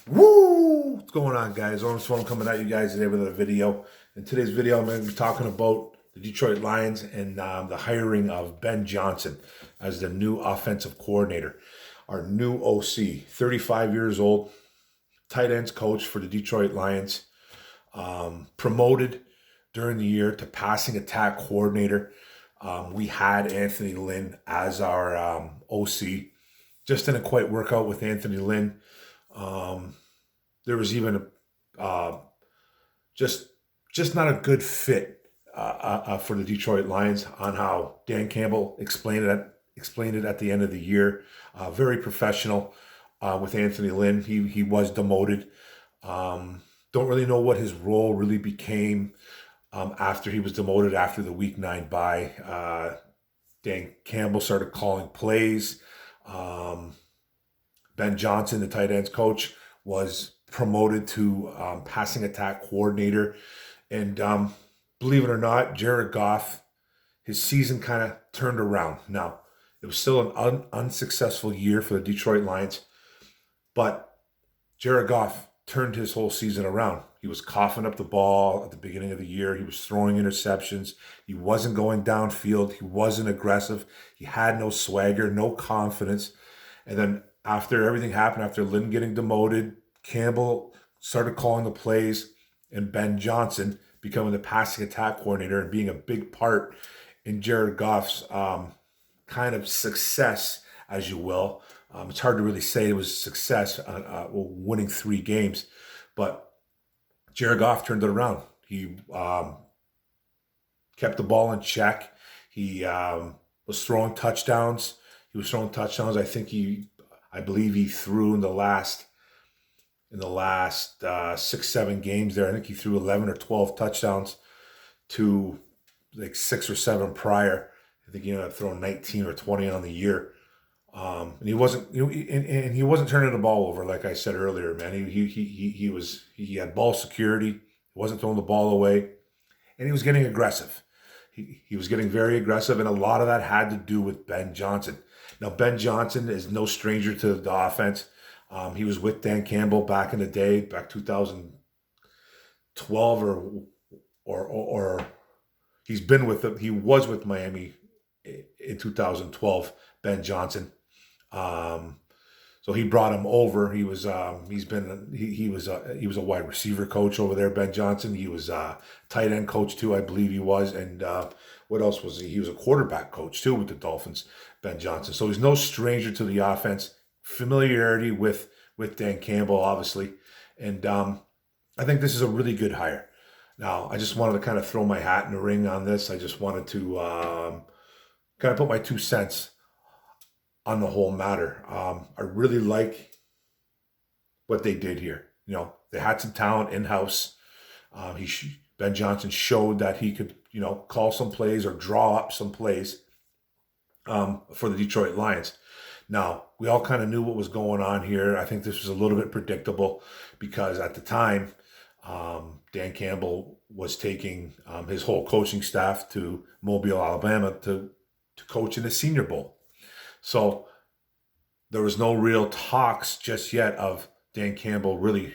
Woo! What's going on, guys? Orange Swarm coming at you guys today with another video. In today's video, I'm going to be talking about the Detroit Lions and the hiring of Ben Johnson as the new offensive coordinator. Our new OC, 35 years old, tight ends coach for the Detroit Lions, promoted during the year to passing attack coordinator. We had Anthony Lynn as our OC. Just didn't quite work out with Anthony Lynn. There was even uh, just just not a good fit for the Detroit Lions on how Dan Campbell explained it at the end of the year. Very professional with Anthony Lynn. He was demoted. Don't really know what his role really became after he was demoted after the Week 9 bye. Dan Campbell started calling plays. Um, Ben Johnson, the tight ends coach, was promoted to passing attack coordinator. And believe it or not, Jared Goff, his season kind of turned around. Now, it was still an unsuccessful year for the Detroit Lions, but Jared Goff turned his whole season around. He was coughing up the ball at the beginning of the year. He was throwing interceptions. He wasn't going downfield. He wasn't aggressive. He had no swagger, no confidence. And then after everything happened, after Lynn getting demoted, Campbell started calling the plays, and Ben Johnson becoming the passing attack coordinator and being a big part in Jared Goff's kind of success, as you will. It's hard to really say it was success, winning 3 games, but Jared Goff turned it around. He kept the ball in check. He was throwing touchdowns. I think I believe he threw in the last 6, 7 games there. I think he threw 11 or 12 touchdowns to like 6 or 7 prior. I think he ended up throwing 19 or 20 on the year. And he wasn't, and he wasn't turning the ball over like I said earlier, man. He had ball security. He wasn't throwing the ball away, and he was getting aggressive. He was getting very aggressive, and a lot of that had to do with Ben Johnson. Now, Ben Johnson is no stranger to the offense. He was with Dan Campbell back in the day, back 2012, or he's been with them. He was with Miami in 2012. Ben Johnson. Um, so he brought him over. He was a wide receiver coach over there. Ben Johnson. He was tight end coach too, I believe he was. And what else was he? He was a quarterback coach too with the Dolphins. Ben Johnson. So he's no stranger to the offense. Familiarity with Dan Campbell, obviously, and I think this is a really good hire. Now, I just wanted to kind of throw my hat in the ring on this. I just wanted to kind of put my 2 cents on the whole matter. I really like what they did here. You know, they had some talent in house. Ben Johnson showed that he could, call some plays or draw up some plays for the Detroit Lions. Now, we all kind of knew what was going on here. I think this was a little bit predictable because at the time, Dan Campbell was taking his whole coaching staff to Mobile, Alabama to coach in the Senior Bowl. So there was no real talks just yet of Dan Campbell really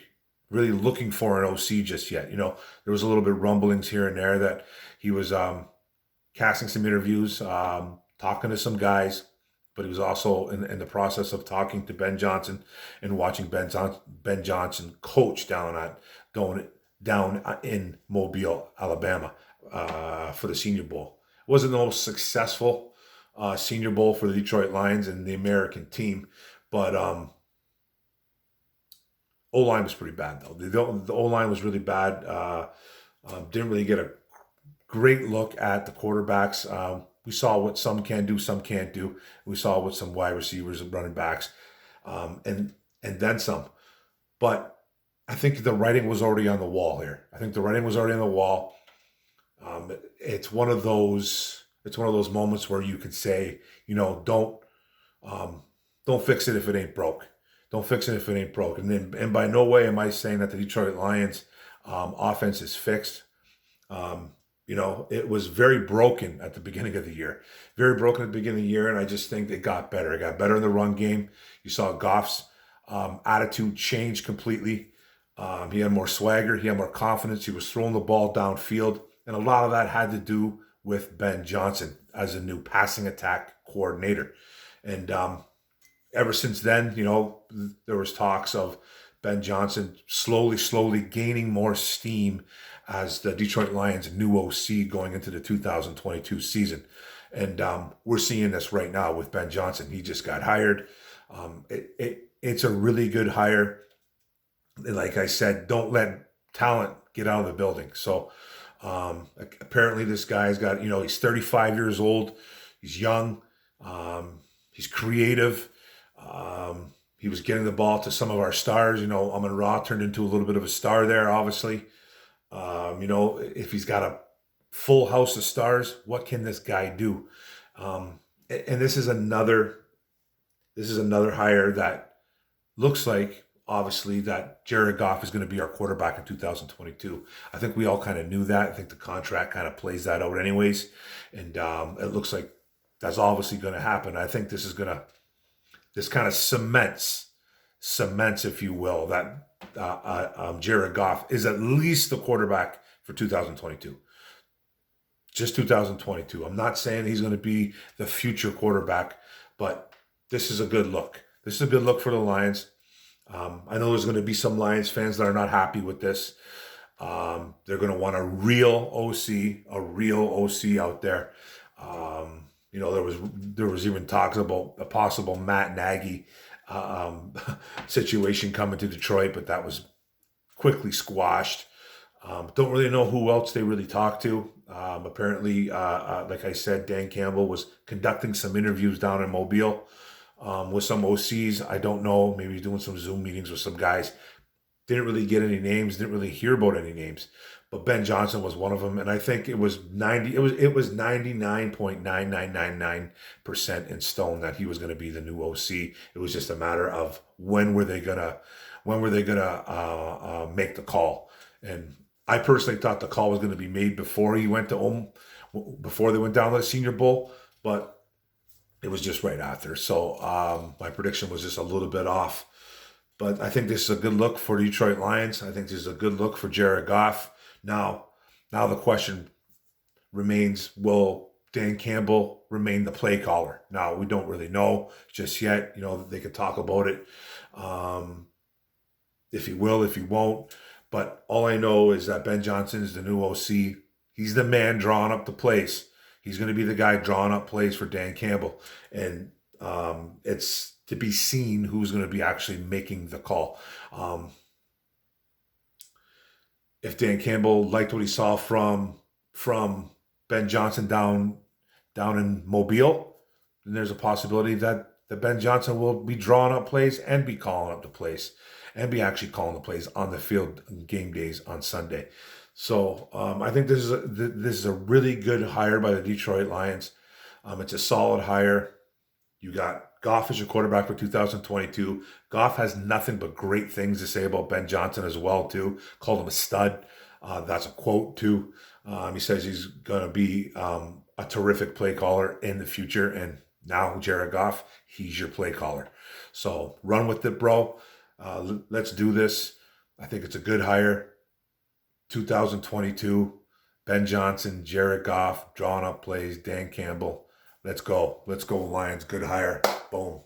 looking for an OC just yet. There was a little bit of rumblings here and there that he was casting some interviews, talking to some guys, but he was also in the process of talking to Ben Johnson and watching Ben Johnson coach going down in Mobile, Alabama, for the Senior Bowl. It wasn't the most successful Senior Bowl for the Detroit Lions and the American team, but O line was pretty bad though. The O line was really bad. Didn't really get a great look at the quarterbacks. We saw what some can do, some can't do. We saw what some wide receivers and running backs, and then some. But I think the writing was already on the wall here. I think the writing was already on the wall. It's one of those. It's one of those moments where you could say, don't fix it if it ain't broke. Don't fix it if it ain't broke. And by no way am I saying that the Detroit Lions offense is fixed. It was very broken at the beginning of the year. Very broken at the beginning of the year, and I just think it got better. It got better in the run game. You saw Goff's Attitude changed completely. He had more swagger. He had more confidence. He was throwing the ball downfield. And a lot of that had to do with Ben Johnson as a new passing attack coordinator. And ever since then, there was talks of Ben Johnson slowly gaining more steam as the Detroit Lions' new OC going into the 2022 season. And we're seeing this right now with Ben Johnson. He just got hired. It's a really good hire. Like I said, don't let talent get out of the building. So apparently this guy's got, he's 35 years old. He's young. He's creative. He was getting the ball to some of our stars. Amon-Ra turned into a little bit of a star there, obviously. If he's got a full house of stars, what can this guy do? And this is another hire that looks like, obviously, that Jared Goff is going to be our quarterback in 2022. I think we all kind of knew that. I think the contract kind of plays that out anyways. And it looks like that's obviously going to happen. I think this kind of cements, if you will, that Jared Goff is at least the quarterback for 2022. Just 2022. I'm not saying he's going to be the future quarterback, but this is a good look. This is a good look for the Lions. I know there's going to be some Lions fans that are not happy with this. They're going to want a real OC out there. There was even talks about a possible Matt Nagy situation coming to Detroit, but that was quickly squashed. Don't really know who else they really talked to. Apparently, like I said, Dan Campbell was conducting some interviews down in Mobile with some OCs. I don't know. Maybe he's doing some Zoom meetings with some guys. Didn't really get any names. Didn't really hear about any names. But Ben Johnson was one of them, and I think it was 99.9999% in stone that he was going to be the new OC. It was just a matter of when were they gonna make the call. And I personally thought the call was going to be made before he went to before they went down to the Senior Bowl, but it was just right after. So my prediction was just a little bit off. But I think this is a good look for the Detroit Lions. I think this is a good look for Jared Goff. Now the question remains, will Dan Campbell remain the play caller? Now, we don't really know just yet. They could talk about it. If he will, if he won't. But all I know is that Ben Johnson is the new OC. He's the man drawing up the plays. He's going to be the guy drawing up plays for Dan Campbell. And it's to be seen who's going to be actually making the call. If Dan Campbell liked what he saw from Ben Johnson down in Mobile, then there's a possibility that Ben Johnson will be drawing up plays and be calling up the plays and be actually calling the plays on the field game days on Sunday. So I think this is a really good hire by the Detroit Lions. It's a solid hire. You got Goff as your quarterback for 2022. Goff has nothing but great things to say about Ben Johnson as well, too. Called him a stud. That's a quote, too. He says he's going to be a terrific play caller in the future. And now, Jared Goff, he's your play caller. So run with it, bro. Let's do this. I think it's a good hire. 2022, Ben Johnson, Jared Goff, drawing up plays, Dan Campbell. Let's go. Let's go, Lions. Good hire. Boom.